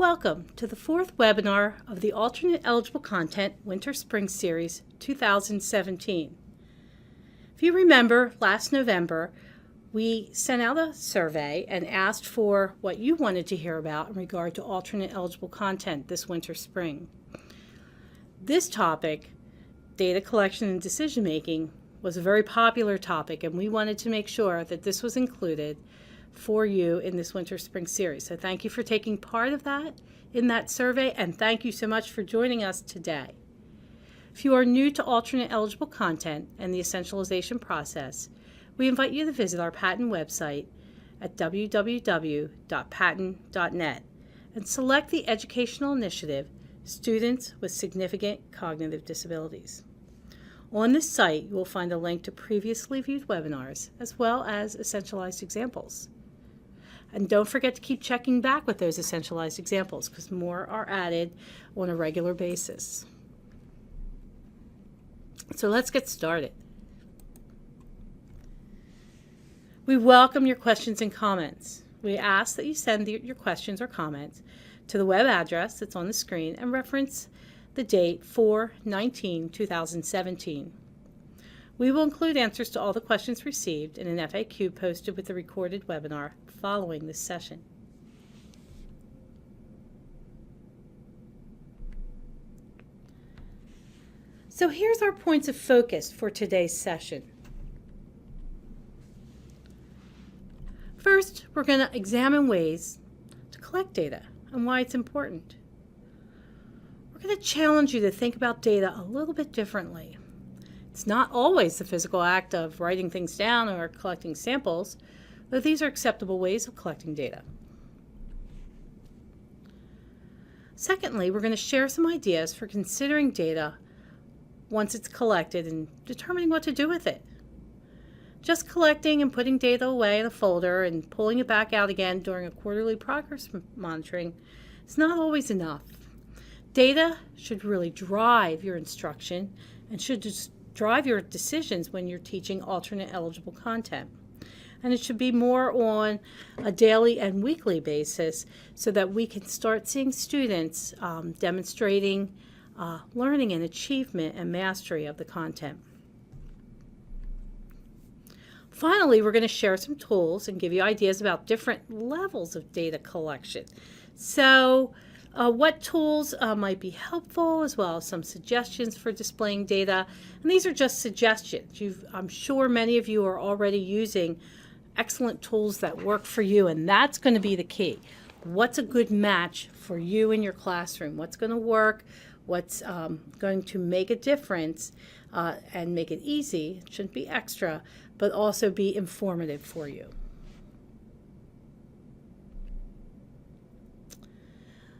Welcome to the fourth webinar of the Alternate Eligible Content Winter-Spring Series 2017. If you remember, last November, we sent out a survey and asked for what you wanted to hear about in regard to alternate eligible content this winter-spring. This topic, data collection and decision making, was a very popular topic, and we wanted to make sure that this was included for you in this winter-spring series. So thank you for taking part of that in that survey, and thank you so much for joining us today. If you are new to alternate eligible content and the essentialization process, we invite you to visit our patent website at www.patent.net and select the educational initiative, Students with Significant Cognitive Disabilities. On this site, you will find a link to previously viewed webinars, as well as essentialized examples. And don't forget to keep checking back with those essentialized examples, because more are added on a regular basis. So let's get started. We welcome your questions and comments. We ask that you send your questions or comments to the web address that's on the screen and reference the date 4/19/2017. We will include answers to all the questions received in an FAQ posted with the recorded webinar following this session. So here's our points of focus for today's session. First, we're going to examine ways to collect data and why it's important. We're going to challenge you to think about data a little bit differently. It's not always the physical act of writing things down or collecting samples, though these are acceptable ways of collecting data. Secondly, we're going to share some ideas for considering data once it's collected and determining what to do with it. Just collecting and putting data away in a folder and pulling it back out again during a quarterly progress monitoring is not always enough. Data should really drive your instruction and should just drive your decisions when you're teaching alternate eligible content. And it should be more on a daily and weekly basis so that we can start seeing students demonstrating learning and achievement and mastery of the content. Finally, we're going to share some tools and give you ideas about different levels of data collection. So what tools might be helpful, as well as some suggestions for displaying data. And these are just suggestions. I'm sure many of you are already using excellent tools that work for you, and that's going to be the key. What's a good match for you in your classroom? What's going to work? What's going to make a difference and make it easy? It shouldn't be extra, but also be informative for you.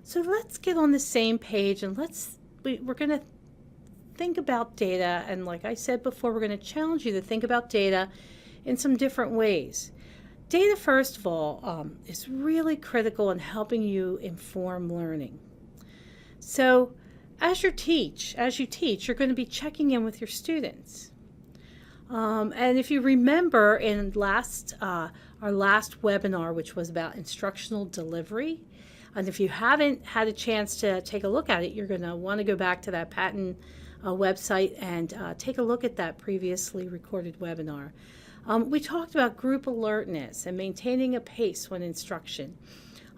So let's get on the same page, and we're going to think about data, and like I said before, we're going to challenge you to think about data in some different ways. Data, first of all, is really critical in helping you inform learning. So as you teach, you're going to be checking in with your students. And if you remember in our last webinar, which was about instructional delivery, and if you haven't had a chance to take a look at it, you're going to want to go back to that patent website and take a look at that previously recorded webinar. We talked about group alertness and maintaining a pace when instruction.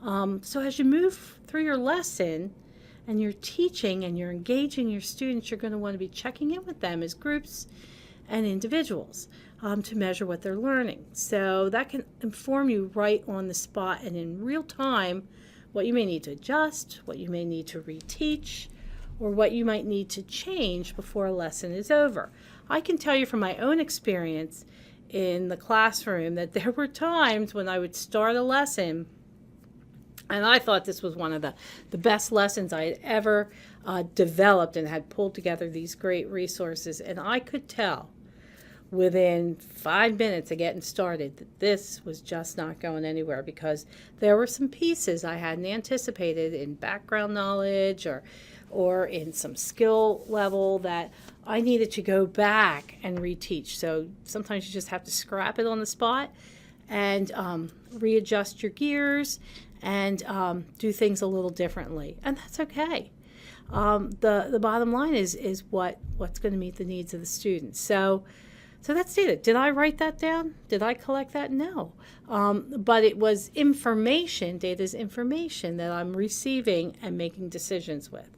So as you move through your lesson and you're teaching and you're engaging your students, you're going to want to be checking in with them as groups and individuals to measure what they're learning. So that can inform you right on the spot and in real time what you may need to adjust, what you may need to reteach, or what you might need to change before a lesson is over. I can tell you from my own experience in the classroom that there were times when I would start a lesson and I thought this was one of the best lessons I had ever developed and had pulled together these great resources, and I could tell within 5 minutes of getting started that this was just not going anywhere, because there were some pieces I hadn't anticipated in background knowledge or in some skill level that I needed to go back and reteach. So sometimes you just have to scrap it on the spot and readjust your gears and do things a little differently, and that's okay. The bottom line is what's going to meet the needs of the students. So that's data. Did I write that down? Did I collect that? No. But it was information, data's information that I'm receiving and making decisions with.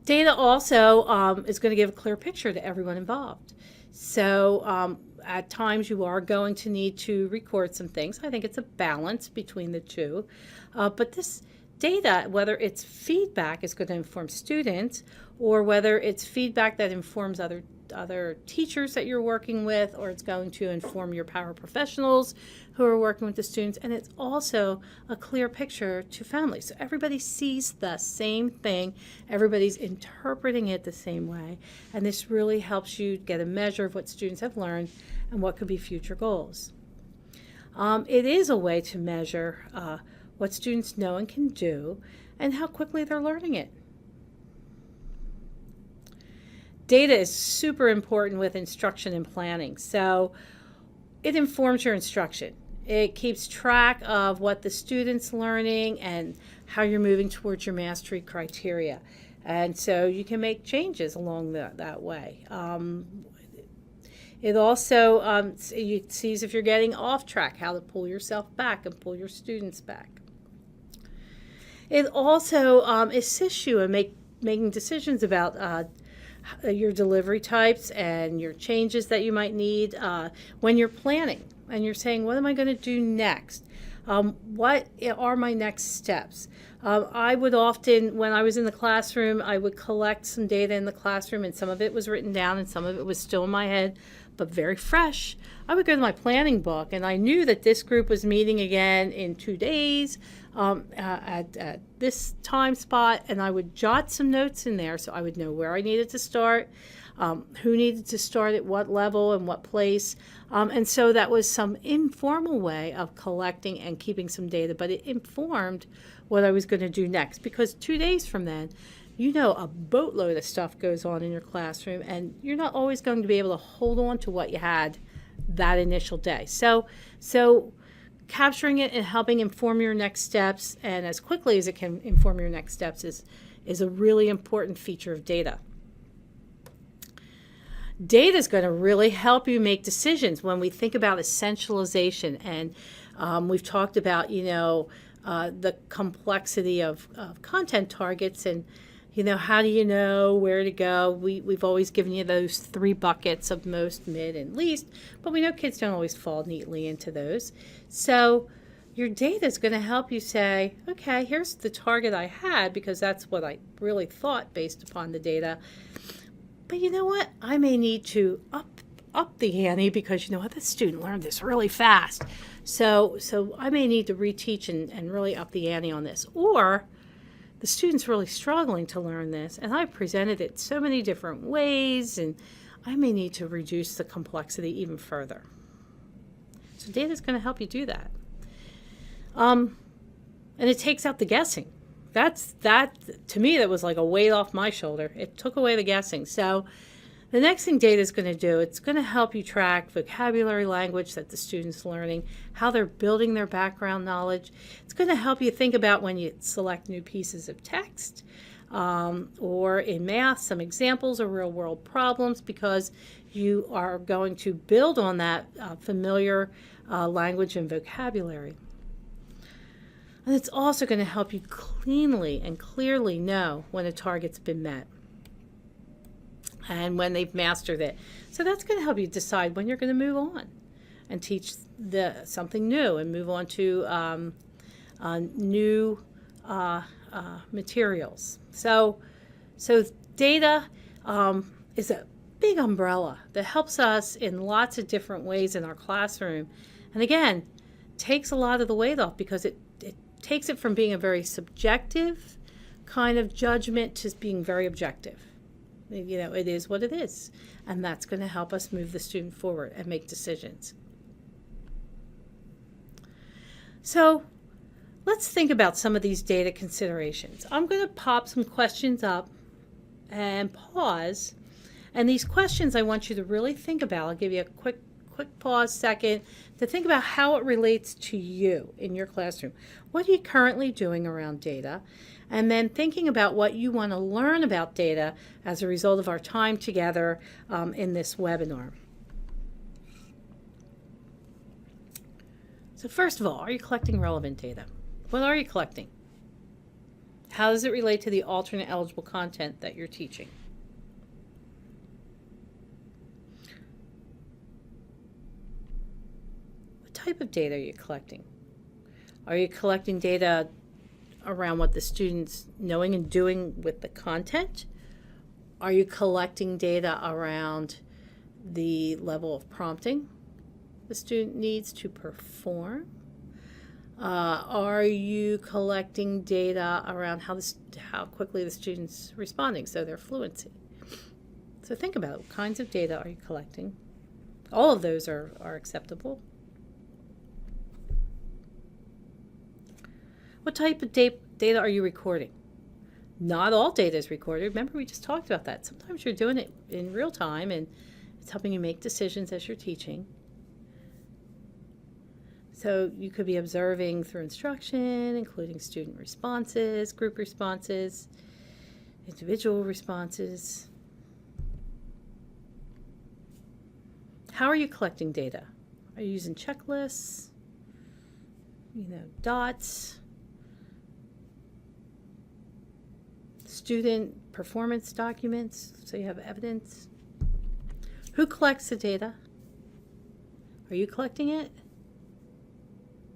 Data also is going to give a clear picture to everyone involved. So at times you are going to need to record some things. I think it's a balance between the two. But this data, whether it's feedback is going to inform students, or whether it's feedback that informs other teachers that you're working with, or it's going to inform your paraprofessionals who are working with the students, and it's also a clear picture to families. So everybody sees the same thing, everybody's interpreting it the same way, and this really helps you get a measure of what students have learned and what could be future goals. It is a way to measure what students know and can do, and how quickly they're learning it. Data is super important with instruction and planning. So it informs your instruction. It keeps track of what the student's learning and how you're moving towards your mastery criteria. And so you can make changes along that way. It also sees if you're getting off track, how to pull yourself back and pull your students back. It also assists you in making decisions about your delivery types and your changes that you might need when you're planning and you're saying, what am I going to do next? What are my next steps? I would often, when I was in the classroom, I would collect some data in the classroom, and some of it was written down and some of it was still in my head, but very fresh. I would go to my planning book, and I knew that this group was meeting again in 2 days at this time spot, and I would jot some notes in there so I would know where I needed to start, who needed to start at what level and what place. And so that was some informal way of collecting and keeping some data, but it informed what I was going to do next, because 2 days from then, you know, a boatload of stuff goes on in your classroom, and you're not always going to be able to hold on to what you had that initial day. So capturing it and helping inform your next steps, and as quickly as it can inform your next steps, is a really important feature of data. Data is going to really help you make decisions when we think about essentialization, and we've talked about, you know, the complexity of content targets, and you know, how do you know where to go? We've always given you those 3 buckets of most, mid, and least, but we know kids don't always fall neatly into those. So your data is going to help you say, okay, here's the target I had, because that's what I really thought based upon the data. But you know what? I may need to up the ante, because you know what? This student learned this really fast. So I may need to reteach and really up the ante on this. Or the student's really struggling to learn this, and I've presented it so many different ways, and I may need to reduce the complexity even further. So data is going to help you do that. And it takes out the guessing. To me, that was like a weight off my shoulder. It took away the guessing. So the next thing data is going to do, it's going to help you track vocabulary, language that the student's learning, how they're building their background knowledge. It's going to help you think about when you select new pieces of text, or in math, some examples of real-world problems, because you are going to build on that familiar language and vocabulary. And it's also going to help you cleanly and clearly know when a target's been met and when they've mastered it. So that's going to help you decide when you're going to move on and teach something new and move on to new materials. So data is a big umbrella that helps us in lots of different ways in our classroom. And again, takes a lot of the weight off, because it takes it from being a very subjective kind of judgment to being very objective. You know, it is what it is, and that's going to help us move the student forward and make decisions. So let's think about some of these data considerations. I'm going to pop some questions up and pause, and these questions I want you to really think about. I'll give you a quick pause second to think about how it relates to you in your classroom. What are you currently doing around data? And then thinking about what you want to learn about data as a result of our time together in this webinar. So first of all, are you collecting relevant data? What are you collecting? How does it relate to the alternate eligible content that you're teaching? What type of data are you collecting? Are you collecting data around what the student's knowing and doing with the content? Are you collecting data around the level of prompting the student needs to perform? Are you collecting data around how quickly the student's responding, so their fluency? So think about it. What kinds of data are you collecting? All of those are acceptable. What type of data are you recording? Not all data is recorded. Remember, we just talked about that. Sometimes you're doing it in real time and it's helping you make decisions as you're teaching. So you could be observing through instruction, including student responses, group responses, individual responses. How are you collecting data? Are you using checklists, dots, student performance documents, so you have evidence? Who collects the data? Are you collecting it?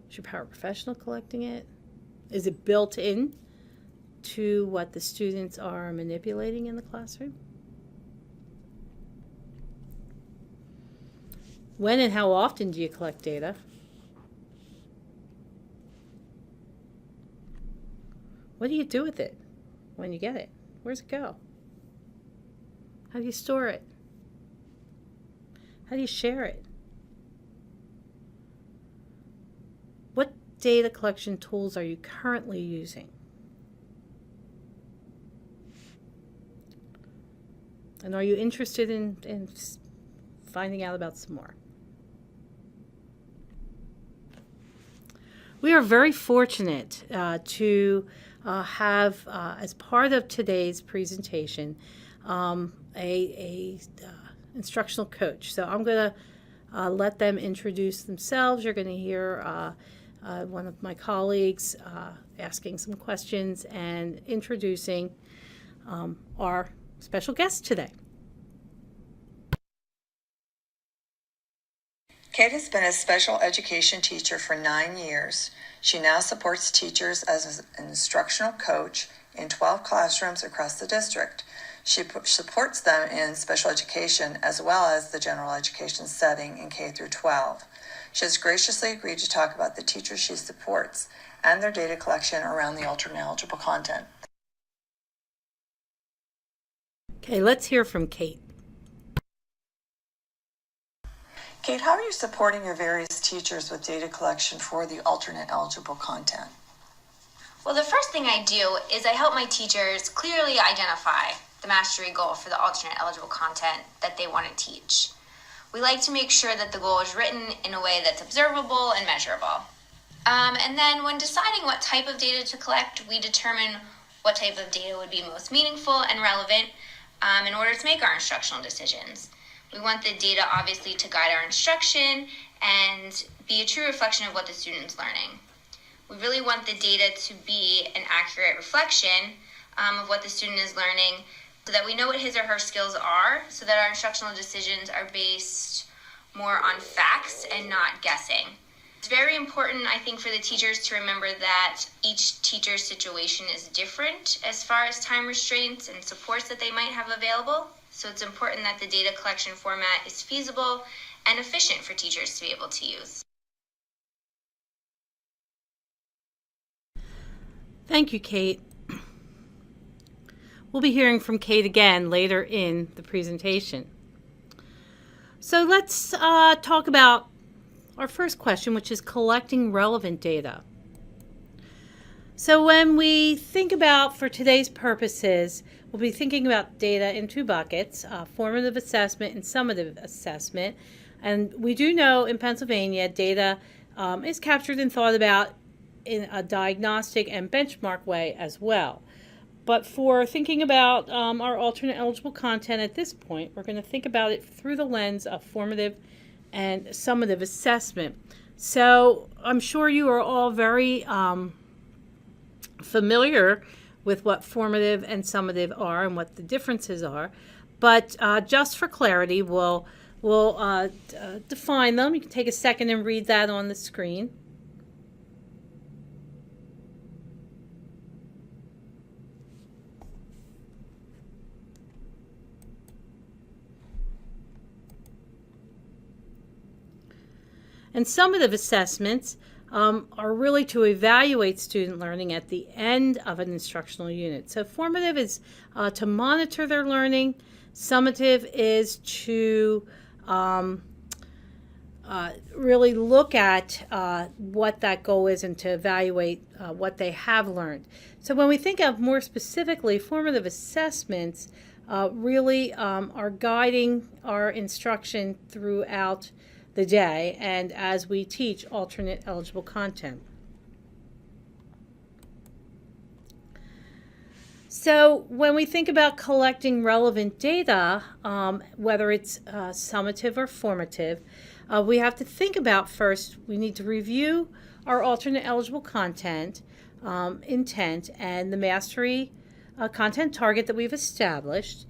Is your paraprofessional collecting it? Is it built in to what the students are manipulating in the classroom? When and how often do you collect data? What do you do with it when you get it? Where's it go? How do you store it? How do you share it? What data collection tools are you currently using? And are you interested in finding out about some more? We are very fortunate to have, as part of today's presentation, a instructional coach. So I'm going to let them introduce themselves. You're going to hear one of my colleagues asking some questions and introducing our special guest today. Kate has been a special education teacher for 9 years. She now supports teachers as an instructional coach in 12 classrooms across the district. She supports them in special education as well as the general education setting in K through 12. She has graciously agreed to talk about the teachers she supports and their data collection around the alternate eligible content. Okay, let's hear from Kate. Kate, how are you supporting your various teachers with data collection for the alternate eligible content? Well, the first thing I do is I help my teachers clearly identify the mastery goal for the alternate eligible content that they want to teach. We like to make sure that the goal is written in a way that's observable and measurable. And then when deciding what type of data to collect, we determine what type of data would be most meaningful and relevant in order to make our instructional decisions. We want the data obviously to guide our instruction and be a true reflection of what the student's learning. We really want the data to be an accurate reflection of what the student is learning so that we know what his or her skills are, so that our instructional decisions are based more on facts and not guessing. It's very important, I think, for the teachers to remember that each teacher's situation is different as far as time restraints and supports that they might have available. So it's important that the data collection format is feasible and efficient for teachers to be able to use. Thank you, Kate. We'll be hearing from Kate again later in the presentation. So let's talk about our first question, which is collecting relevant data. So when we think about, for today's purposes, we'll be thinking about data in two buckets, formative assessment and summative assessment. And we do know in Pennsylvania, data is captured and thought about in a diagnostic and benchmark way as well. But for thinking about our alternate eligible content at this point, we're going to think about it through the lens of formative and summative assessment. So I'm sure you are all very familiar with what formative and summative are and what the differences are. But just for clarity, we'll define them. You can take a second and read that on the screen. And summative assessments are really to evaluate student learning at the end of an instructional unit. So formative is to monitor their learning. Summative is to really look at what that goal is and to evaluate what they have learned. So when we think of more specifically, formative assessments really are guiding our instruction throughout the day and as we teach alternate eligible content. So when we think about collecting relevant data, whether it's summative or formative, we have to think about first, we need to review our alternate eligible content, intent, and the mastery content target that we've established.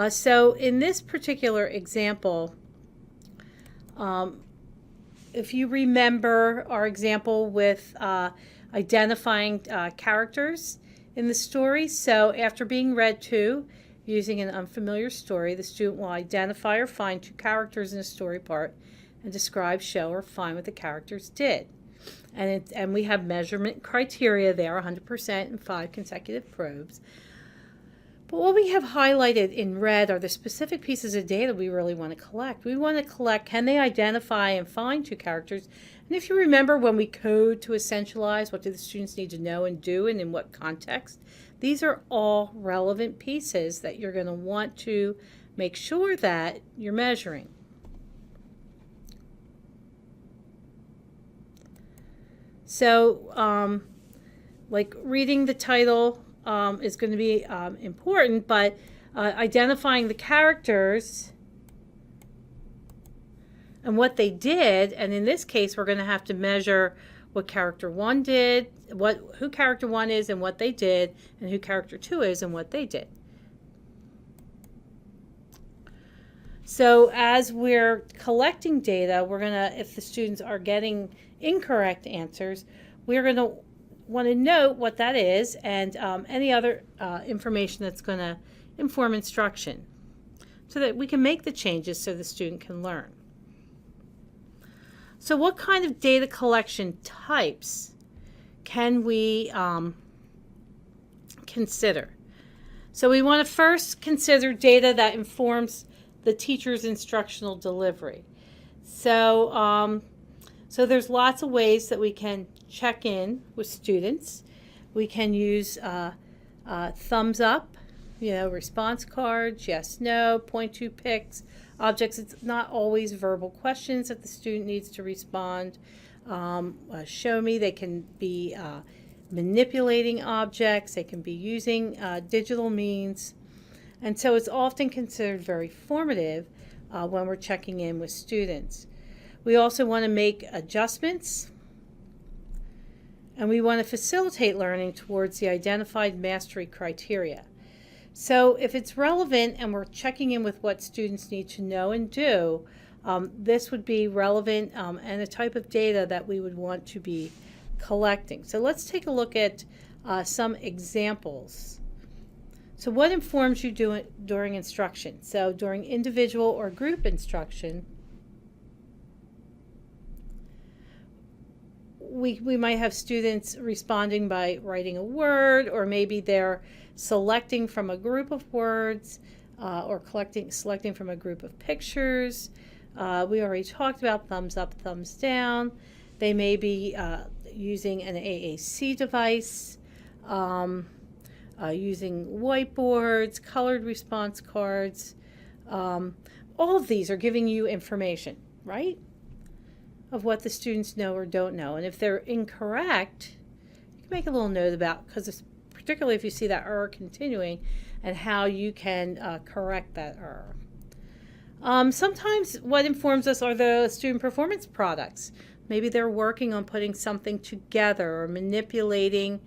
So in this particular example, if you remember our example with identifying characters in the story, so after being read to, using an unfamiliar story, the student will identify or find two characters in a story part and describe, show, or find what the characters did. And we have measurement criteria there, 100% and 5 consecutive probes. But what we have highlighted in red are the specific pieces of data we really want to collect. We want to collect, can they identify and find two characters? And if you remember when we code to essentialize, what do the students need to know and do and in what context? These are all relevant pieces that you're going to want to make sure that you're measuring. So, like reading the title is going to be important, but identifying the characters and what they did, and in this case we're going to have to measure what character 1 did, who character 1 is and what they did, and who character 2 is and what they did. So as we're collecting data, we're going to, if the students are getting incorrect answers, we're going to want to note what that is and any other information that's going to inform instruction so that we can make the changes so the student can learn. So what kind of data collection types can we consider? So we want to first consider data that informs the teacher's instructional delivery. So, so there's lots of ways that we can check in with students. We can use thumbs up, response cards, yes, no, point to pics, objects. It's not always verbal questions that the student needs to respond. Show me, they can be manipulating objects, they can be using digital means. And so it's often considered very formative when we're checking in with students. We also want to make adjustments, and we want to facilitate learning towards the identified mastery criteria. So if it's relevant and we're checking in with what students need to know and do, this would be relevant and a type of data that we would want to be collecting. So let's take a look at some examples. So what informs you during instruction? So during individual or group instruction, we might have students responding by writing a word, or maybe they're selecting from a group of words or selecting from a group of pictures. We already talked about thumbs up, thumbs down. They may be using an AAC device, using whiteboards, colored response cards. All of these are giving you information. right? Of what the students know or don't know. And if they're incorrect, you can make a little note about, because particularly if you see that error continuing, and how you can correct that error. Sometimes what informs us are the student performance products. Maybe they're working on putting something together or manipulating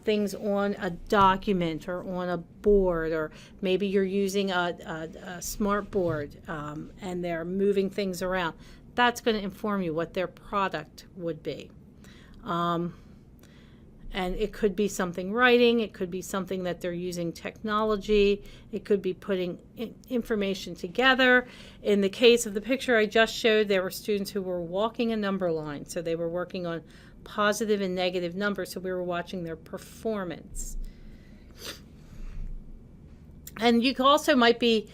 things on a document or on a board, or maybe you're using a smart board and they're moving things around. That's going to inform you what their product would be. And it could be something writing, it could be something that they're using technology, it could be putting information together. In the case of the picture I just showed, there were students who were walking a number line, so they were working on positive and negative numbers, so we were watching their performance. And you also might be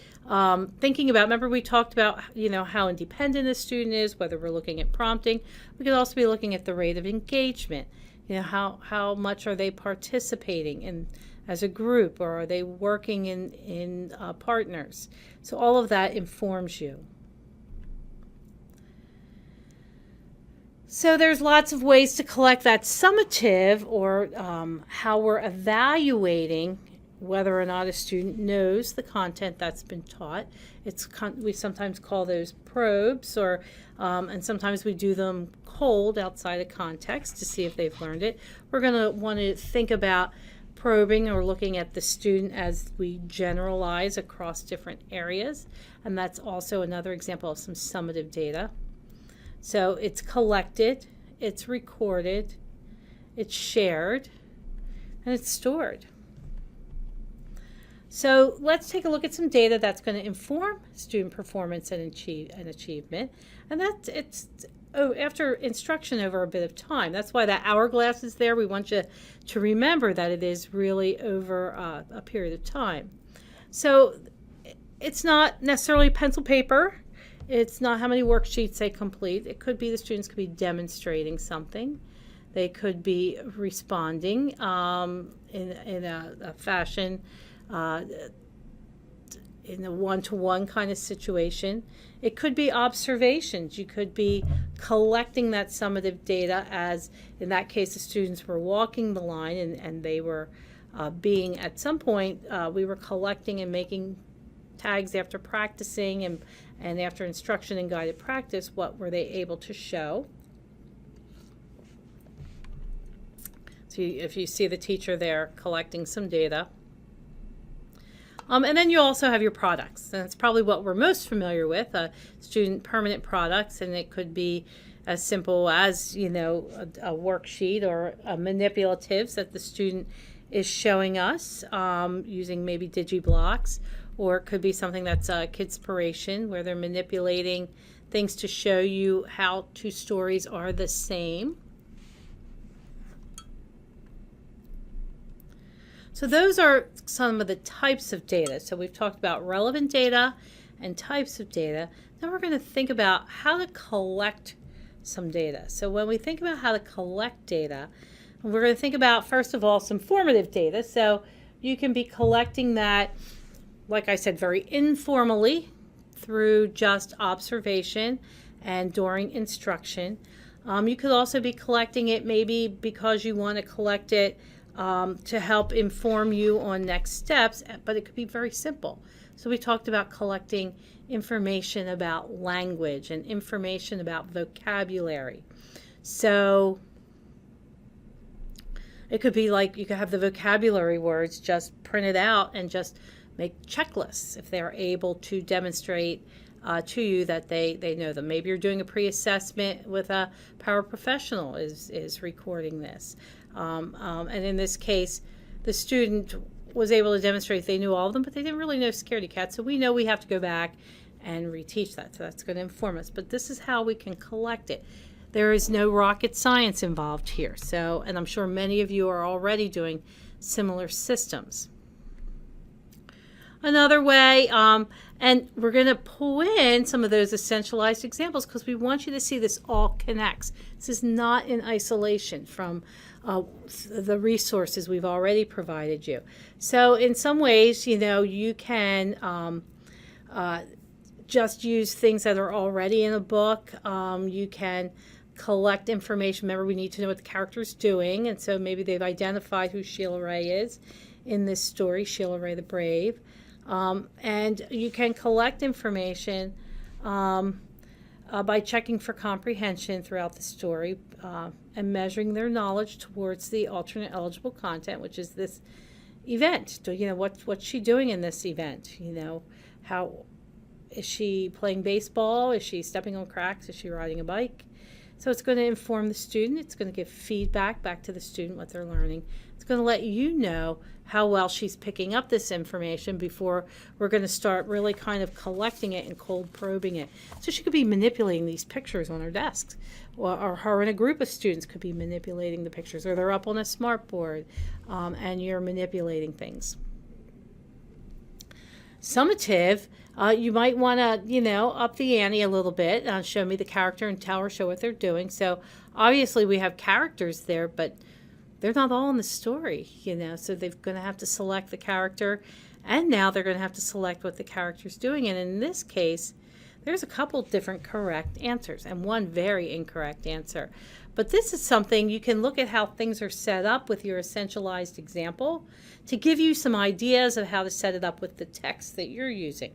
thinking about, remember we talked about, how independent a student is, whether we're looking at prompting. We could also be looking at the rate of engagement. How much are they participating in as a group, or are they working in partners? So all of that informs you. So there's lots of ways to collect that summative, or how we're evaluating whether or not a student knows the content that's been taught. We sometimes call those probes, and sometimes we do them cold outside of context to see if they've learned it. We're going to want to think about probing or looking at the student as we generalize across different areas, and that's also another example of some summative data. So it's collected, it's recorded, it's shared, and it's stored. So let's take a look at some data that's going to inform student performance and achievement. And it's after instruction over a bit of time. That's why that hourglass is there. We want you to remember that it is really over a period of time. So it's not necessarily pencil paper. It's not how many worksheets they complete. It could be the students could be demonstrating something. They could be responding in a fashion, in a one-to-one kind of situation. It could be observations. You could be collecting that summative data, as in that case the students were walking the line and they were being, at some point, we were collecting and making tags after practicing and after instruction and guided practice, what were they able to show. So if you see the teacher there collecting some data. And then you also have your products. And that's probably what we're most familiar with, student permanent products. And it could be as simple as, a worksheet or manipulatives that the student is showing us using maybe DigiBlocks. Or it could be something that's Kidspiration, where they're manipulating things to show you how two stories are the same. So those are some of the types of data. So we've talked about relevant data and types of data. Now we're going to think about how to collect some data. So when we think about how to collect data, we're going to think about, first of all, some formative data. So you can be collecting that, like I said, very informally through just observation and during instruction. You could also be collecting it maybe because you want to collect it to help inform you on next steps, but it could be very simple. So we talked about collecting information about language and information about vocabulary. So it could be like you could have the vocabulary words just printed out and just make checklists if they're able to demonstrate to you that they know them. Maybe you're doing a pre-assessment with a paraprofessional is recording this. And in this case, the student was able to demonstrate they knew all of them, but they didn't really know Scaredy Cat. So we know we have to go back and reteach that. So that's going to inform us. But this is how we can collect it. There is no rocket science involved here. So, and I'm sure many of you are already doing similar systems. Another way, and we're going to pull in some of those essentialized examples because we want you to see this all connects. This is not in isolation from the resources we've already provided you. So in some ways, you can just use things that are already in a book. You can collect information. Remember, we need to know what the character's doing, and so maybe they've identified who Sheila Ray is in this story, Sheila Ray the Brave. And you can collect information by checking for comprehension throughout the story and measuring their knowledge towards the alternate eligible content, which is this event. You know, what's she doing in this event? You know, how is she playing baseball? Is she stepping on cracks? Is she riding a bike? So it's going to inform the student. It's going to give feedback back to the student what they're learning. It's going to let you know how well she's picking up this information before we're going to start really kind of collecting it and cold probing it. So she could be manipulating these pictures on her desk, or her and a group of students could be manipulating the pictures, or they're up on a smart board and you're manipulating things. Summative, you might want to, you know, up the ante a little bit, show me the character and tell or show what they're doing. So obviously we have characters there, but they're not all in the story, you know, so they're going to have to select the character, and now they're going to have to select what the character's doing. And in this case, there's a couple different correct answers and one very incorrect answer. But this is something you can look at how things are set up with your essentialized example to give you some ideas of how to set it up with the text that you're using.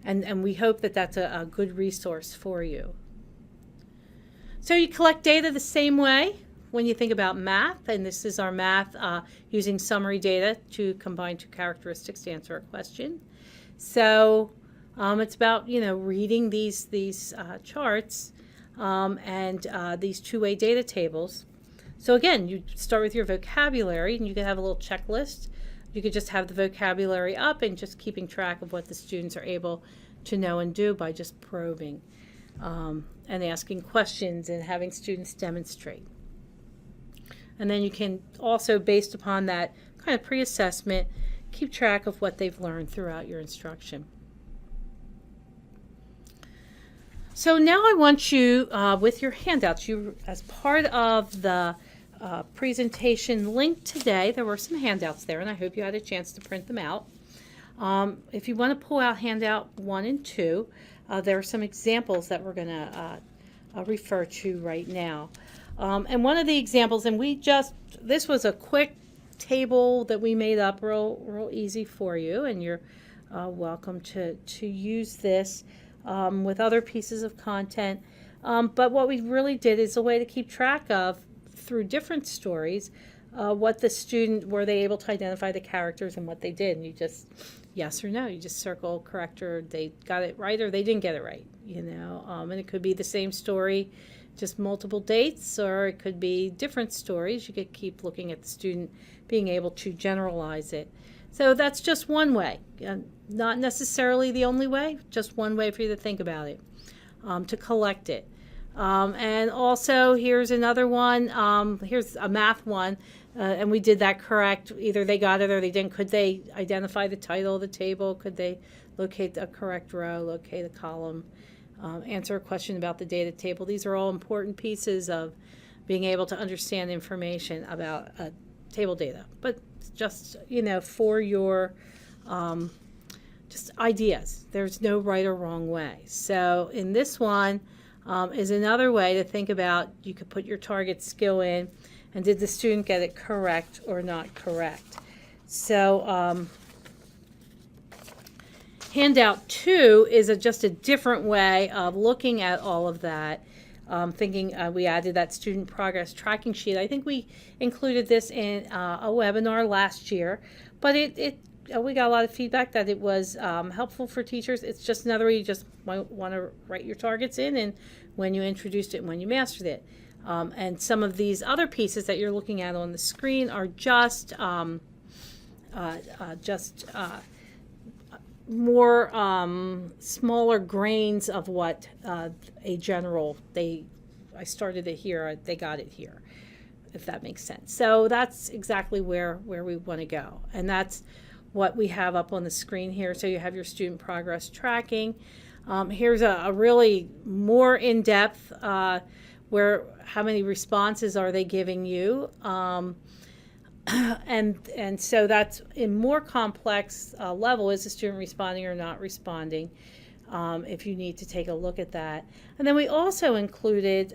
And we hope that that's a good resource for you. So you collect data the same way when you think about math, and this is our math using summary data to combine two characteristics to answer a question. So it's about, you know, reading these charts and these two-way data tables. So again, you start with your vocabulary, and you can have a little checklist. You could just have the vocabulary up and just keeping track of what the students are able to know and do by just probing and asking questions and having students demonstrate. And then you can also, based upon that kind of pre-assessment, keep track of what they've learned throughout your instruction. So now I want you, with your handouts, you, as part of the presentation link today, there were some handouts there, and I hope you had a chance to print them out. If you want to pull out handout 1 and 2, there are some examples that we're going to refer to right now. And one of the examples, and this was a quick table that we made up real easy for you, and you're welcome to use this with other pieces of content. But what we really did is a way to keep track of, through different stories, what the student, were they able to identify the characters and what they did. And you just, yes or no, you just circle correct, or they got it right or they didn't get it right, you know. And it could be the same story, just multiple dates, or it could be different stories. You could keep looking at the student being able to generalize it. So that's just one way, not necessarily the only way, just one way for you to think about it, to collect it. And also, here's another one. Here's a math one, and we did that correct. Either they got it or they didn't. Could they identify the title of the table? Could they locate a correct row, locate a column? Answer a question about the data table. These are all important pieces of being able to understand information about table data. But just, you know, for your just ideas. There's no right or wrong way. So in this one is another way to think about, you could put your target skill in, and did the student get it correct or not correct. So handout 2 is just a different way of looking at all of that. We added that student progress tracking sheet. I think we included this in a webinar last year, but we got a lot of feedback that it was helpful for teachers. It's just another way you just might want to write your targets in, and when you introduced it and when you mastered it. And some of these other pieces that you're looking at on the screen are just more smaller grains of what a general, I started it here, they got it here, if that makes sense. So that's exactly where we want to go, and that's what we have up on the screen here. So you have your student progress tracking. Here's a really more in-depth where how many responses are they giving you. and so that's a more complex level. Is the student responding or not responding? If you need to take a look at that. And then we also included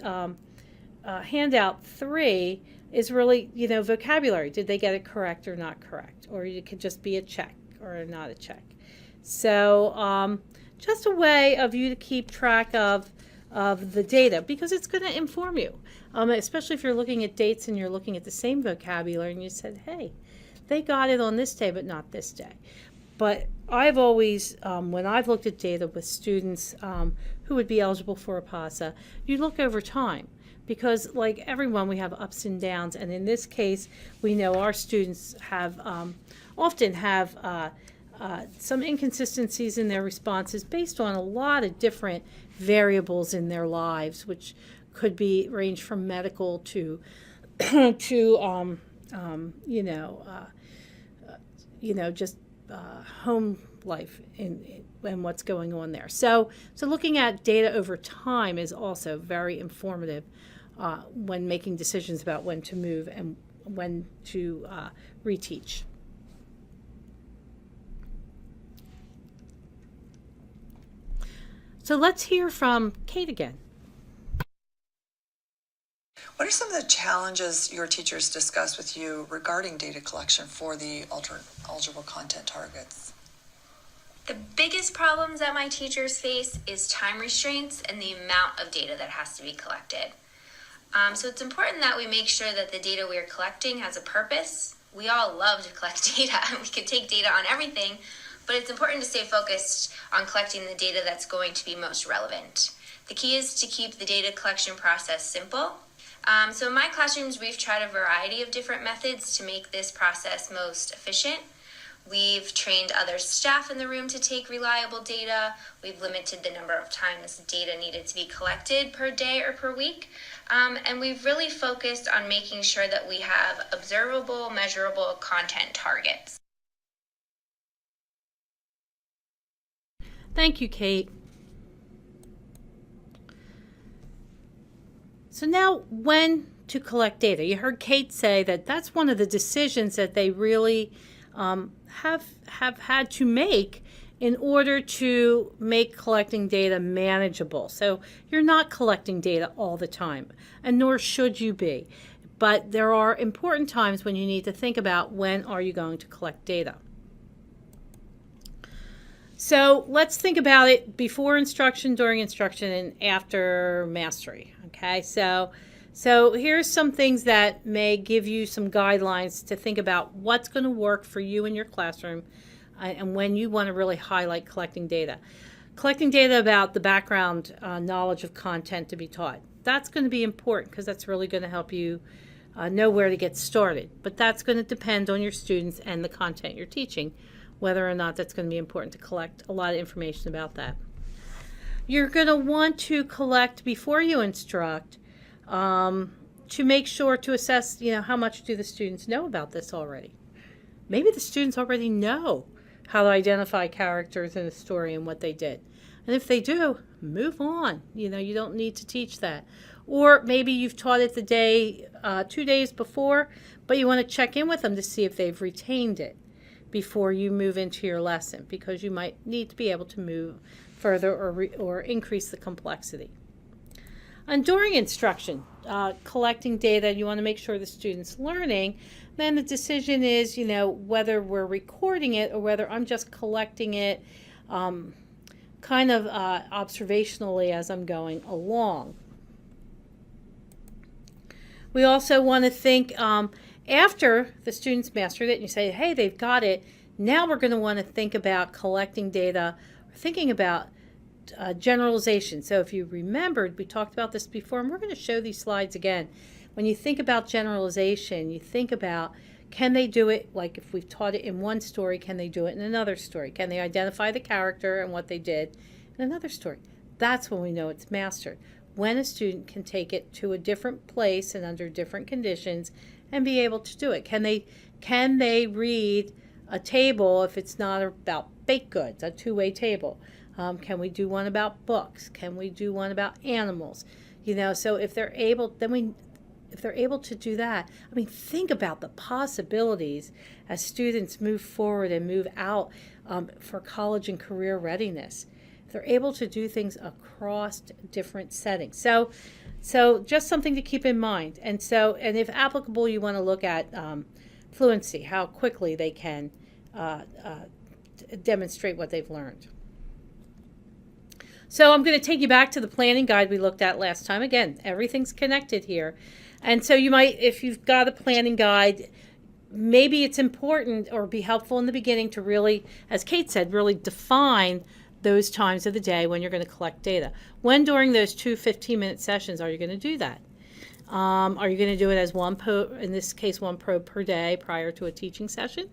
handout 3 is really, vocabulary. Did they get it correct or not correct? Or it could just be a check or not a check. So just a way of you to keep track of the data, because it's going to inform you, especially if you're looking at dates and you're looking at the same vocabulary and you said, hey, they got it on this day but not this day. But I've always, when I've looked at data with students who would be eligible for a PASA, you look over time, because like everyone, we have ups and downs, and in this case we know our students have often have some inconsistencies in their responses based on a lot of different variables in their lives, which could be range from medical to just home life and what's going on there. So looking at data over time is also very informative when making decisions about when to move and when to reteach. So let's hear from Kate again. What are some of the challenges your teachers discuss with you regarding data collection for the eligible content targets? The biggest problems that my teachers face is time restraints and the amount of data that has to be collected. So it's important that we make sure that the data we are collecting has a purpose. We all love to collect data, and we can take data on everything, but it's important to stay focused on collecting the data that's going to be most relevant. The key is to keep the data collection process simple. So in my classrooms, we've tried a variety of different methods to make this process most efficient. We've trained other staff in the room to take reliable data. We've limited the number of times data needed to be collected per day or per week. And we've really focused on making sure that we have observable, measurable content targets. Thank you, Kate. So now, when to collect data? You heard Kate say that that's one of the decisions that they really have had to make in order to make collecting data manageable. So you're not collecting data all the time, and nor should you be. But there are important times when you need to think about when are you going to collect data. So let's think about it before instruction, during instruction, and after mastery. Okay, so here's some things that may give you some guidelines to think about what's going to work for you in your classroom and when you want to really highlight collecting data. Collecting data about the background knowledge of content to be taught. That's going to be important because that's really going to help you know where to get started. But that's going to depend on your students and the content you're teaching, whether or not that's going to be important to collect a lot of information about that. You're going to want to collect before you instruct to make sure to assess, how much do the students know about this already. Maybe the students already know how to identify characters in a story and what they did. And if they do, move on. You don't need to teach that. Or maybe you've taught it the day, 2 days before, but you want to check in with them to see if they've retained it before you move into your lesson, because you might need to be able to move further or increase the complexity. And during instruction, collecting data, you want to make sure the student's learning. Then the decision is, whether we're recording it or whether I'm just collecting it kind of observationally as I'm going along. We also want to think after the students mastered it and you say, hey, they've got it, now we're going to want to think about collecting data, or thinking about generalization. So if you remembered, we talked about this before, and we're going to show these slides again. When you think about generalization, you think about, can they do it, like if we've taught it in one story, can they do it in another story? Can they identify the character and what they did in another story? That's when we know it's mastered. When a student can take it to a different place and under different conditions and be able to do it. Can they read a table if it's not about baked goods, a two-way table? Can we do one about books? Can we do one about animals? So if they're able, then if they're able to do that, I mean, think about the possibilities as students move forward and move out for college and career readiness. If they're able to do things across different settings. So just something to keep in mind. And if applicable, you want to look at fluency, how quickly they can demonstrate what they've learned. So I'm going to take you back to the planning guide we looked at last time. Again, everything's connected here. And so you might, if you've got a planning guide, maybe it's important or be helpful in the beginning to really, as Kate said, really define those times of the day when you're going to collect data. When during those 2 15-minute sessions are you going to do that? Are you going to do it as in this case, one probe per day prior to a teaching session?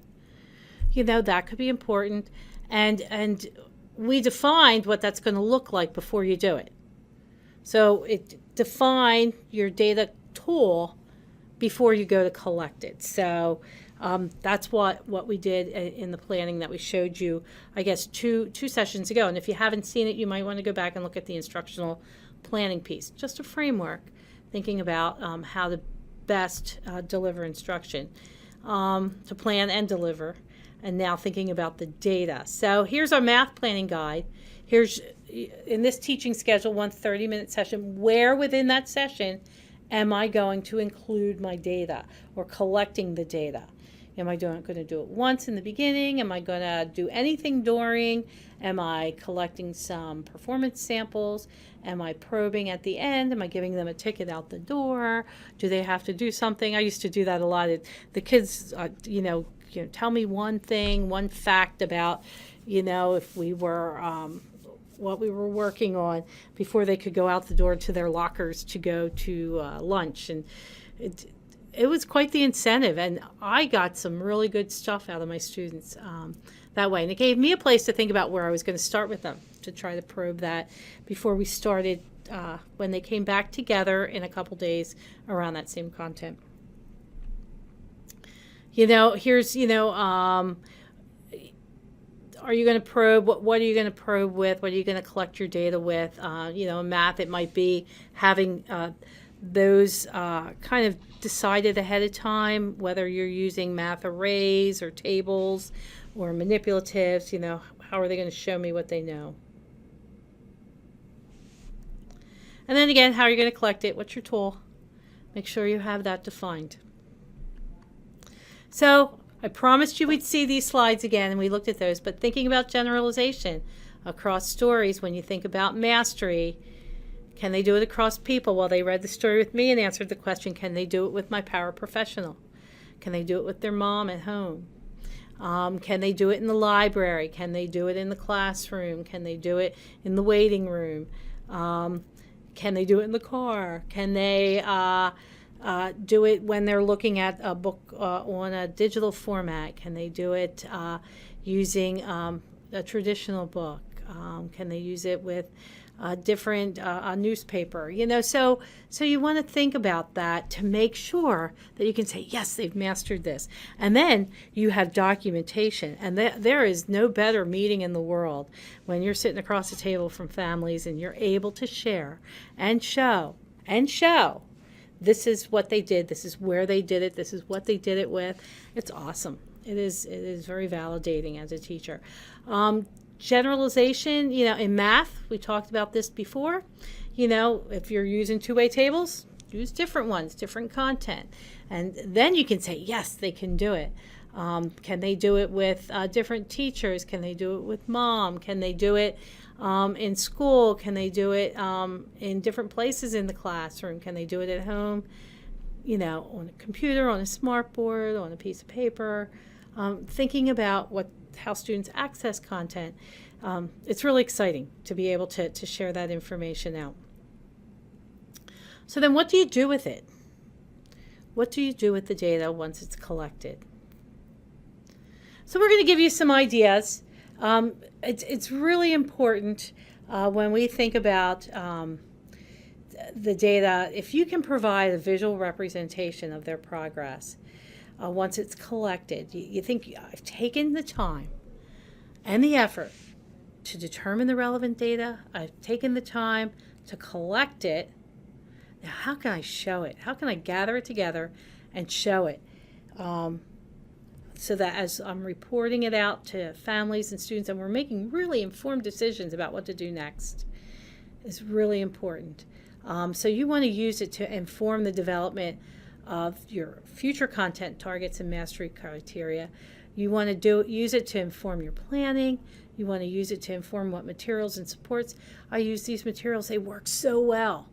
That could be important. And we defined what that's going to look like before you do it. So define your data tool before you go to collect it. So that's what we did in the planning that we showed you, I guess, two sessions ago. And if you haven't seen it, you might want to go back and look at the instructional planning piece. Just a framework, thinking about how to best deliver instruction, to plan and deliver. And now thinking about the data. So here's our math planning guide. Here's, in this teaching schedule, one 30-minute session, where within that session am I going to include my data or collecting the data? Am I going to do it once in the beginning? Am I going to do anything during? Am I collecting some performance samples? Am I probing at the end? Am I giving them a ticket out the door? Do they have to do something? I used to do that a lot. The kids, tell me one thing, one fact about, if we were, what we were working on before they could go out the door to their lockers to go to lunch. And it was quite the incentive. And I got some really good stuff out of my students that way. And it gave me a place to think about where I was going to start with them, to try to probe that before we started, when they came back together in a couple days around that same content. Here's, are you going to probe? What are you going to probe with? What are you going to collect your data with? In math, it might be having those kind of decided ahead of time, whether you're using math arrays or tables or manipulatives. How are they going to show me what they know? And then again, how are you going to collect it? What's your tool? Make sure you have that defined. So I promised you we'd see these slides again, and we looked at those. But thinking about generalization across stories, when you think about mastery, can they do it across people? Well, they read the story with me and answered the question, can they do it with my paraprofessional? Can they do it with their mom at home? Can they do it in the library? Can they do it in the classroom? Can they do it in the waiting room? Can they do it in the car? Can they do it when they're looking at a book on a digital format? Can they do it using a traditional book? Can they use it with different newspaper? So you want to think about that to make sure that you can say, yes, they've mastered this. And then you have documentation. And there is no better meeting in the world when you're sitting across the table from families and you're able to share and show this is what they did, this is where they did it, this is what they did it with. It's awesome. It is very validating as a teacher. Generalization, in math, we talked about this before. If you're using two-way tables, use different ones, different content. And then you can say, yes, they can do it. Can they do it with different teachers? Can they do it with mom? Can they do it in school? Can they do it in different places in the classroom? Can they do it at home? On a computer, on a smartboard, on a piece of paper. Thinking about how students access content. It's really exciting to be able to share that information out. So then what do you do with it? What do you do with the data once it's collected? So we're going to give you some ideas. It's really important when we think about the data, if you can provide a visual representation of their progress once it's collected. You think, I've taken the time and the effort to determine the relevant data. I've taken the time to collect it. Now, how can I show it? How can I gather it together and show it? So that as I'm reporting it out to families and students and we're making really informed decisions about what to do next is really important. So you want to use it to inform the development of your future content targets and mastery criteria. You want to use it to inform your planning. You want to use it to inform what materials and supports. I use these materials. They work so well.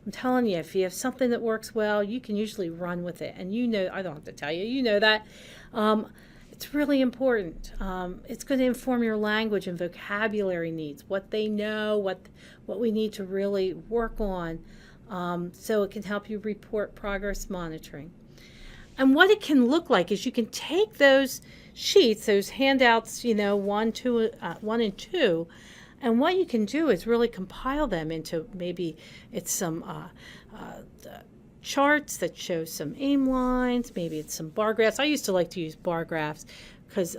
I'm telling you, if you have something that works well, you can usually run with it. And you know, I don't have to tell you, you know that. It's really important. It's going to inform your language and vocabulary needs, what they know, what we need to really work on, so it can help you report progress monitoring. And what it can look like is you can take those sheets, those handouts, 1, 2, 1 and 2, and what you can do is really compile them into maybe it's some charts that show some aim lines, maybe it's some bar graphs. I used to like to use bar graphs because,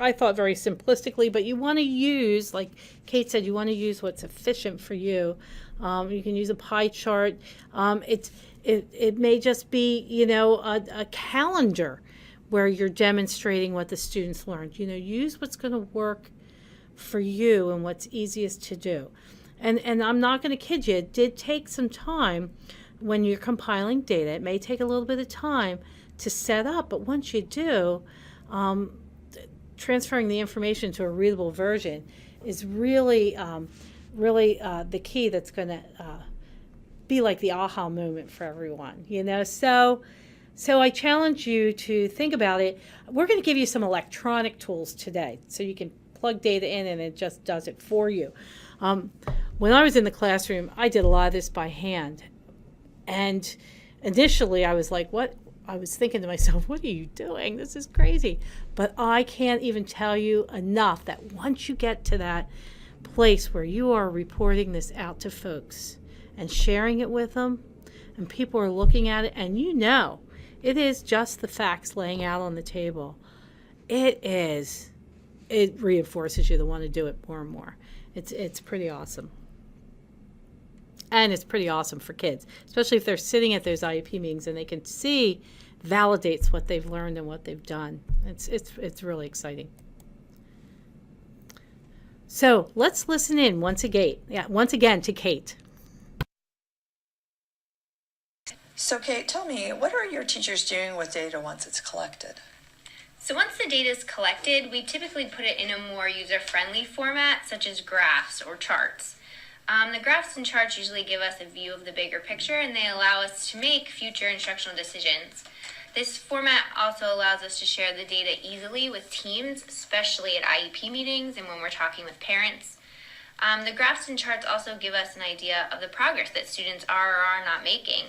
I thought very simplistically, but you want to use, like Kate said, you want to use what's efficient for you. You can use a pie chart. It may just be, a calendar where you're demonstrating what the students learned. Use what's going to work for you and what's easiest to do. And I'm not going to kid you, it did take some time when you're compiling data. It may take a little bit of time to set up, but once you do, transferring the information to a readable version is really the key that's going to be like the aha moment for everyone. So I challenge you to think about it. We're going to give you some electronic tools today so you can plug data in and it just does it for you. When I was in the classroom, I did a lot of this by hand. And initially I was like, what? I was thinking to myself, what are you doing? This is crazy. But I can't even tell you enough that once you get to that place where you are reporting this out to folks and sharing it with them, and people are looking at it, and it is just the facts laying out on the table. It reinforces you to want to do it more and more. It's pretty awesome. And it's pretty awesome for kids, especially if they're sitting at those IEP meetings and they can see, validates what they've learned and what they've done. It's really exciting. So let's listen in once again to Kate. So Kate, tell me, what are your teachers doing with data once it's collected? So once the data is collected, we typically put it in a more user-friendly format, such as graphs or charts. The graphs and charts usually give us a view of the bigger picture, and they allow us to make future instructional decisions. This format also allows us to share the data easily with teams, especially at IEP meetings and when we're talking with parents. The graphs and charts also give us an idea of the progress that students are or are not making.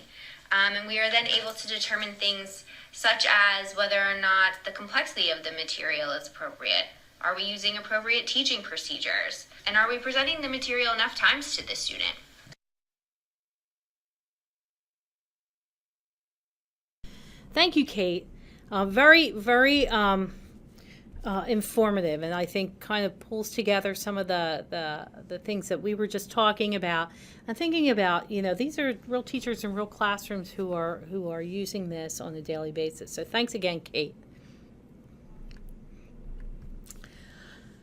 And we are then able to determine things such as whether or not the complexity of the material is appropriate. Are we using appropriate teaching procedures? And are we presenting the material enough times to the student? Thank you, Kate. Very, very informative, and I think kind of pulls together some of the things that we were just talking about and thinking about. These are real teachers in real classrooms who are using this on a daily basis. So thanks again, Kate.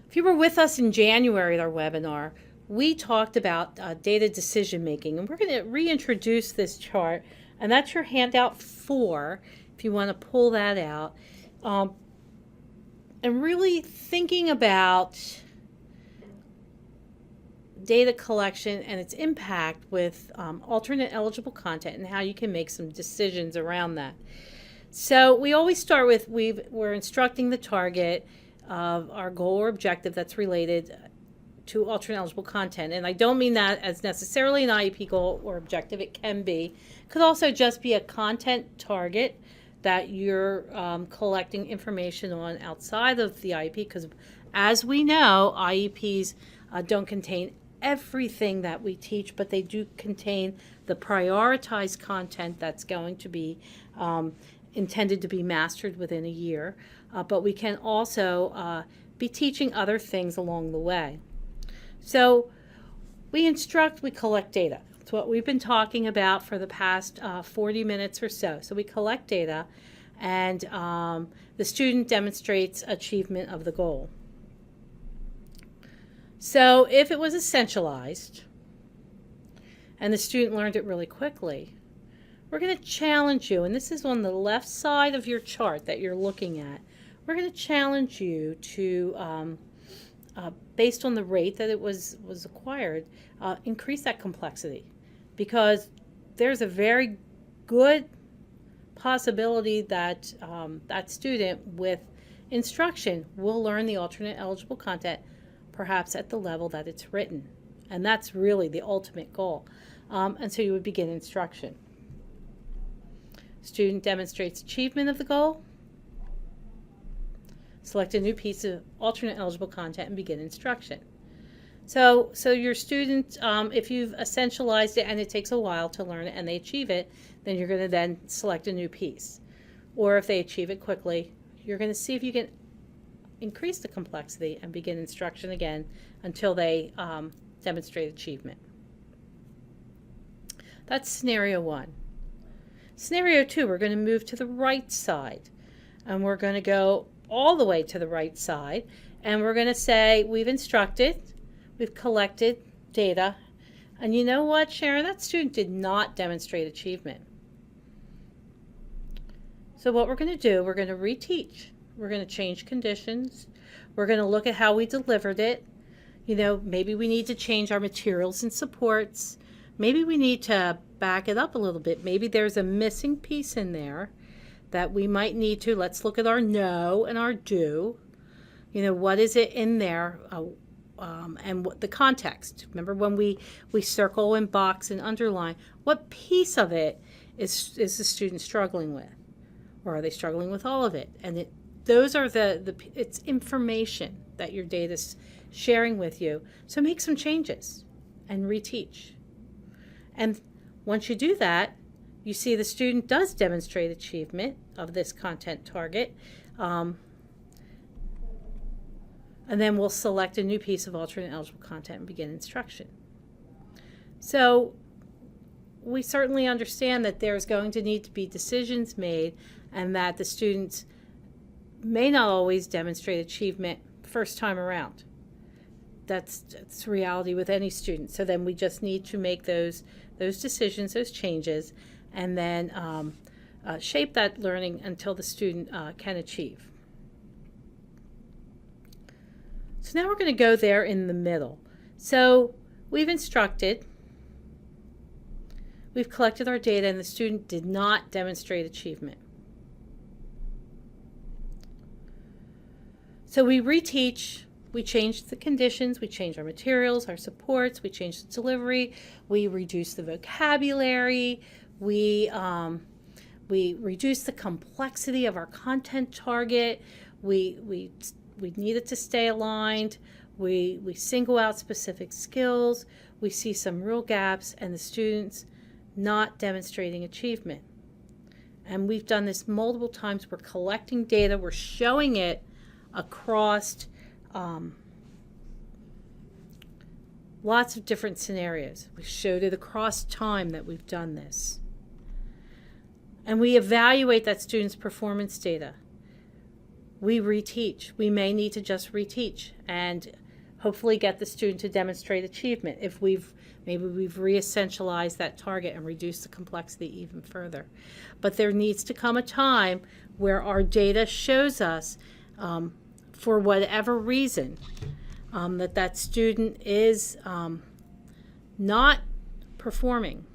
If you were with us in January at our webinar, we talked about data decision making, and we're going to reintroduce this chart, and that's your handout 4 if you want to pull that out. And really thinking about data collection and its impact with alternate eligible content and how you can make some decisions around that. So we always start with we're instructing the target of our goal or objective that's related to alternate eligible content. And I don't mean that as necessarily an IEP goal or objective. It can be. It could also just be a content target that you're collecting information on outside of the IEP, because as we know, IEPs don't contain everything that we teach, but they do contain the prioritized content that's going to be intended to be mastered within a year. But we can also be teaching other things along the way. So we instruct, we collect data. It's what we've been talking about for the past 40 minutes or so. So we collect data, and the student demonstrates achievement of the goal. So if it was essentialized and the student learned it really quickly, we're going to challenge you, and this is on the left side of your chart that you're looking at. We're going to challenge you to, based on the rate that it was acquired, increase that complexity, because there's a very good possibility that that student with instruction will learn the alternate eligible content perhaps at the level that it's written. And that's really the ultimate goal. And so you would begin instruction. Student demonstrates achievement of the goal. Select a new piece of alternate eligible content and begin instruction. So your student, if you've essentialized it and it takes a while to learn it and they achieve it, then you're going to then select a new piece. Or if they achieve it quickly, you're going to see if you can increase the complexity and begin instruction again until they demonstrate achievement. That's scenario 1. Scenario 2, we're going to move to the right side, and we're going to go all the way to the right side, and we're going to say we've instructed, we've collected data, and you know what, Sharon, that student did not demonstrate achievement. So what we're going to do, we're going to reteach. We're going to change conditions. We're going to look at how we delivered it. You know, maybe we need to change our materials and supports. Maybe we need to back it up a little bit. Maybe there's a missing piece in there that we might need to. Let's look at our no and our do. You know, what is it in there? And what the context. Remember when we circle and box and underline, what piece of it is the student struggling with? Or are they struggling with all of it? And those are it's information that your data's sharing with you. So make some changes and reteach. And once you do that, you see the student does demonstrate achievement of this content target. And then we'll select a new piece of alternate eligible content and begin instruction. So we certainly understand that there's going to need to be decisions made, and that the students may not always demonstrate achievement first time around. That's reality with any student. So then we just need to make those decisions, those changes, and then shape that learning until the student can achieve. So now we're going to go there in the middle. So we've instructed, we've collected our data, and the student did not demonstrate achievement. So we reteach, we change the conditions, we change our materials, our supports, we change the delivery, we reduce the vocabulary, we reduce the complexity of our content target, we need it to stay aligned, we single out specific skills, we see some real gaps, and the students not demonstrating achievement. And we've done this multiple times. We're collecting data, we're showing it across lots of different scenarios. We showed it across time that we've done this. And we evaluate that student's performance data. We reteach. We may need to just reteach and hopefully get the student to demonstrate achievement if maybe we've re-essentialized that target and reduced the complexity even further. But there needs to come a time where our data shows us for whatever reason, that student is not performing.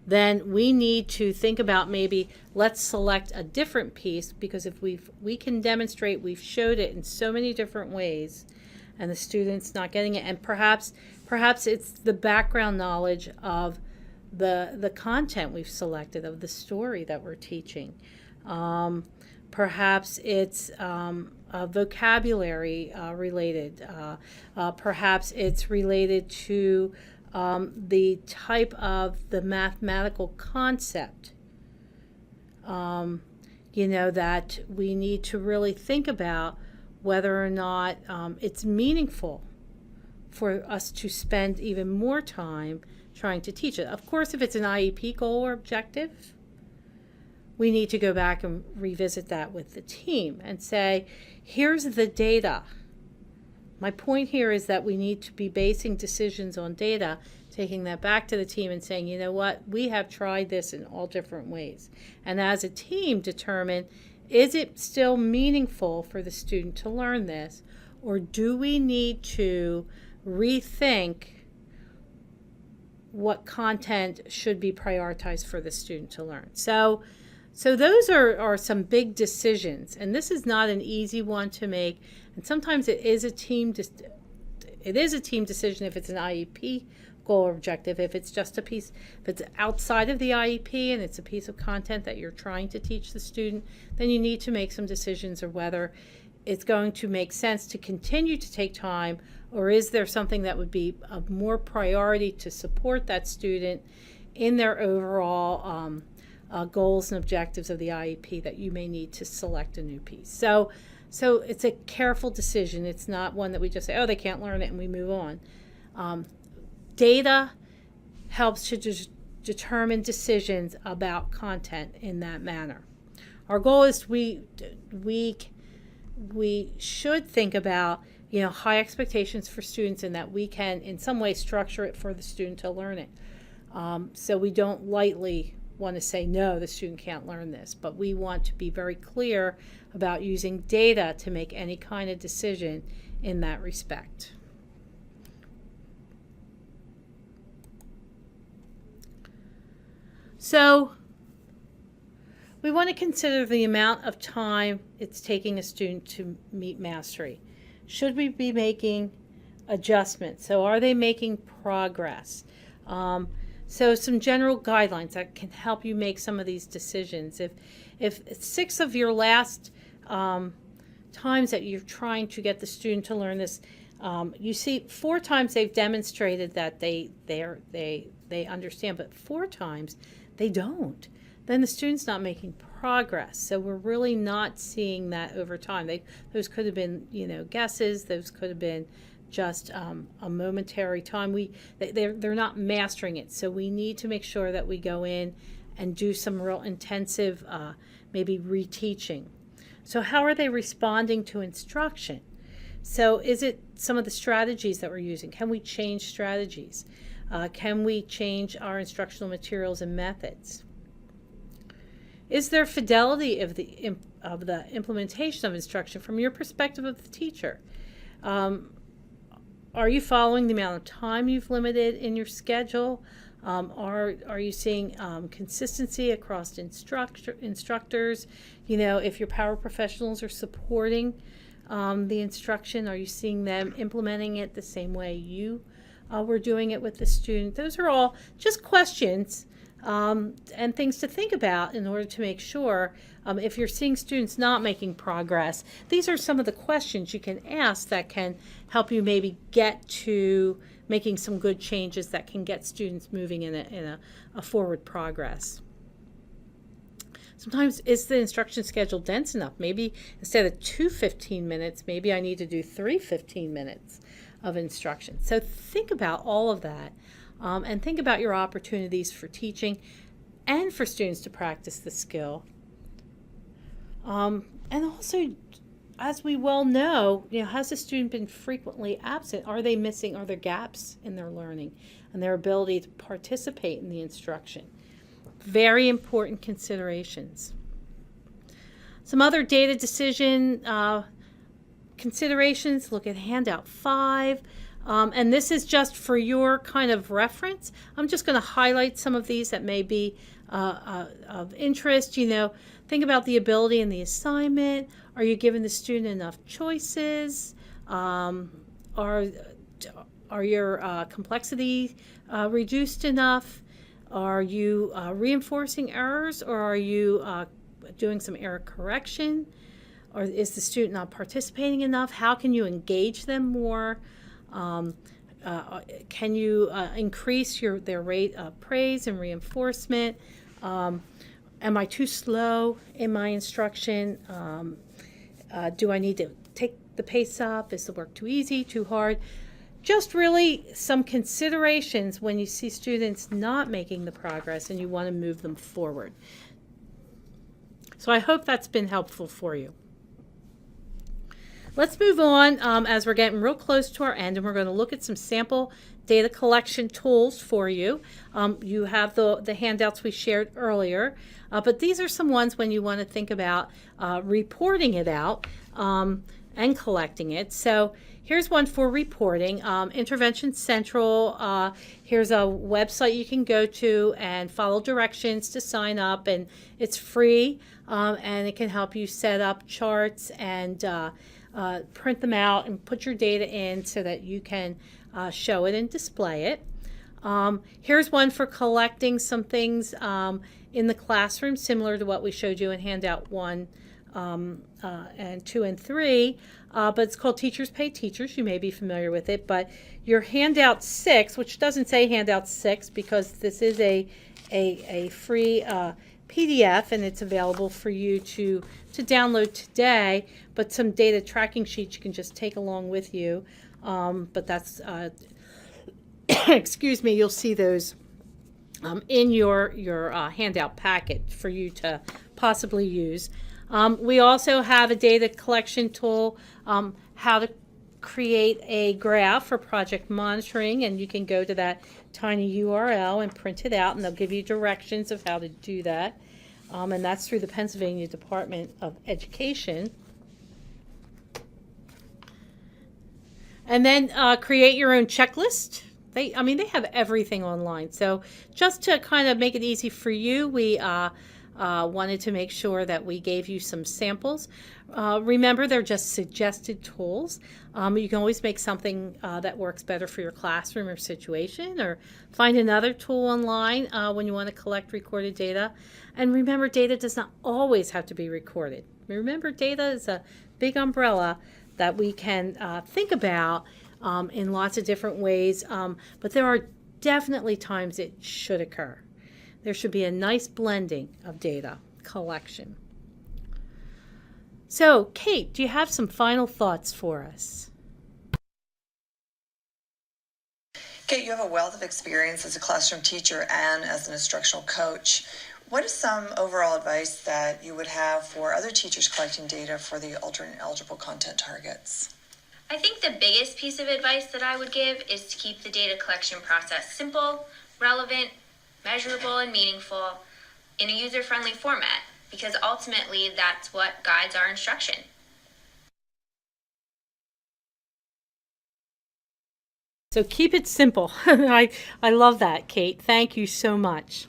Then we need to think about maybe let's select a different piece, because if we can demonstrate we've showed it in so many different ways and the student's not getting it, and perhaps it's the background knowledge of the content we've selected, of the story that we're teaching. Perhaps it's vocabulary related. Perhaps it's related to the type of the mathematical concept, that we need to really think about whether or not it's meaningful for us to spend even more time trying to teach it. Of course, if it's an IEP goal or objective, we need to go back and revisit that with the team and say, here's the data. My point here is that we need to be basing decisions on data, taking that back to the team and saying, you know what, we have tried this in all different ways. And as a team, determine, is it still meaningful for the student to learn this, or do we need to rethink what content should be prioritized for the student to learn? So those are some big decisions, and this is not an easy one to make. And sometimes it is a team decision if it's an IEP goal or objective. If it's just a piece, if it's outside of the IEP and it's a piece of content that you're trying to teach the student, then you need to make some decisions of whether it's going to make sense to continue to take time, or is there something that would be of more priority to support that student in their overall goals and objectives of the IEP that you may need to select a new piece. So it's a careful decision. It's not one that we just say, oh, they can't learn it and we move on. Data helps to determine decisions about content in that manner. Our goal is we should think about, high expectations for students, and that we can in some way structure it for the student to learn it. So we don't lightly want to say, no, the student can't learn this, but we want to be very clear about using data to make any kind of decision in that respect. So we want to consider the amount of time it's taking a student to meet mastery. Should we be making adjustments? So are they making progress? So some general guidelines that can help you make some of these decisions. If 6 of your last times that you're trying to get the student to learn this, you see 4 times they've demonstrated that they understand, but 4 times they don't, then the student's not making progress. So we're really not seeing that over time. Those could have been, guesses. Those could have been just a momentary time. They're not mastering it. So we need to make sure that we go in and do some real intensive, maybe reteaching. So how are they responding to instruction? So is it some of the strategies that we're using? Can we change strategies? Can we change our instructional materials and methods? Is there fidelity of the implementation of instruction from your perspective of the teacher? Are you following the amount of time you've limited in your schedule? Are you seeing consistency across instructors? If your paraprofessionals are supporting the instruction, are you seeing them implementing it the same way you were doing it with the student? Those are all just questions and things to think about in order to make sure if you're seeing students not making progress. These are some of the questions you can ask that can help you maybe get to making some good changes that can get students moving in a forward progress. Sometimes is the instruction schedule dense enough? Maybe instead of 2 15 minutes, maybe I need to do 3 15 minutes of instruction. So think about all of that and think about your opportunities for teaching and for students to practice the skill. And also, as we well know, has the student been frequently absent? Are they missing? Are there gaps in their learning and their ability to participate in the instruction? Very important considerations. Some other data decision considerations, look at handout 5. And this is just for your kind of reference. I'm just going to highlight some of these that may be of interest. Think about the ability and the assignment. Are you giving the student enough choices? Are your complexity reduced enough? Are you reinforcing errors, or are you doing some error correction? Or is the student not participating enough? How can you engage them more? Can you increase their rate of praise and reinforcement? Am I too slow in my instruction? Do I need to take the pace up? Is the work too easy, too hard? just really some considerations when you see students not making the progress and you want to move them forward. So I hope that's been helpful for you. Let's move on as we're getting real close to our end, and we're going to look at some sample data collection tools for you. You have the handouts we shared earlier, but these are some ones when you want to think about reporting it out and collecting it. So here's one for reporting. Intervention Central, here's a website you can go to and follow directions to sign up, and it's free, and it can help you set up charts and print them out and put your data in so that you can show it and display it. Here's one for collecting some things in the classroom, similar to what we showed you in handout 1 and 2 and 3, but it's called Teachers Pay Teachers. You may be familiar with it, but your handout 6, which doesn't say handout 6 because this is a free PDF, and it's available for you to download today, but some data tracking sheets you can just take along with you, but that's excuse me, you'll see those in your handout packet for you to possibly use. We also have a data collection tool, how to create a graph for project monitoring, and you can go to that tiny URL and print it out, and they'll give you directions of how to do that. And that's through the Pennsylvania Department of Education. And then create your own checklist. They have everything online. So just to kind of make it easy for you, we wanted to make sure that we gave you some samples. Remember, they're just suggested tools. You can always make something that works better for your classroom or situation, or find another tool online when you want to collect recorded data. And remember, data does not always have to be recorded. Remember, data is a big umbrella that we can think about in lots of different ways, but there are definitely times it should occur. There should be a nice blending of data collection. So, Kate, do you have some final thoughts for us? Kate, you have a wealth of experience as a classroom teacher and as an instructional coach. What is some overall advice that you would have for other teachers collecting data for the alternate eligible content targets? I think the biggest piece of advice that I would give is to keep the data collection process simple, relevant, measurable, and meaningful in a user-friendly format, because ultimately that's what guides our instruction. So keep it simple. I love that, Kate. Thank you so much.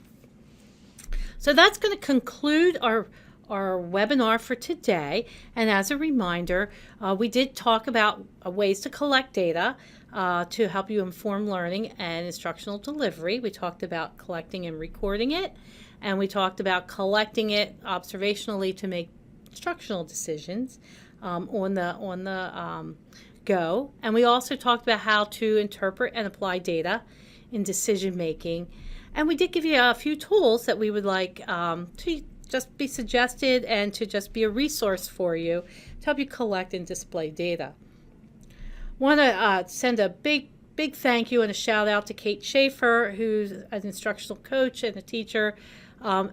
So that's going to conclude our webinar for today. And as a reminder, we did talk about ways to collect data to help you inform learning and instructional delivery. We talked about collecting and recording it, and we talked about collecting it observationally to make instructional decisions on the go. And we also talked about how to interpret and apply data in decision making. And we did give you a few tools that we would like to just be suggested and to just be a resource for you to help you collect and display data. Want to send a big thank you and a shout out to Kate Schaefer, who's an instructional coach and a teacher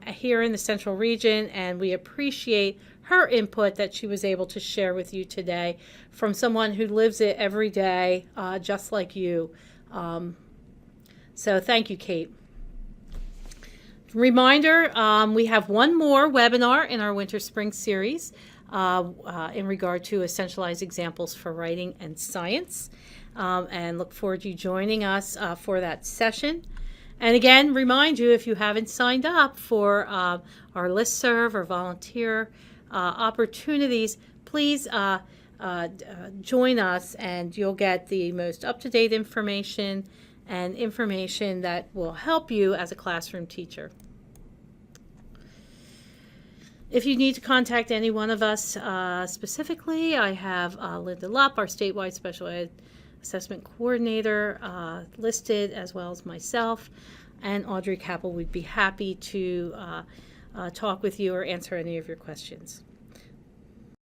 here in the Central Region, and we appreciate her input that she was able to share with you today from someone who lives it every day, just like you. So thank you, Kate. Reminder, we have one more webinar in our Winter-Spring series in regard to essentialized examples for writing and science, and look forward to you joining us for that session. And again, remind you, if you haven't signed up for our listserv or volunteer opportunities, please join us, and you'll get the most up-to-date information and information that will help you as a classroom teacher. If you need to contact any one of us specifically, I have Linda Lupp, our statewide special ed assessment coordinator, listed, as well as myself, and Audrey Capel would be happy to talk with you or answer any of your questions.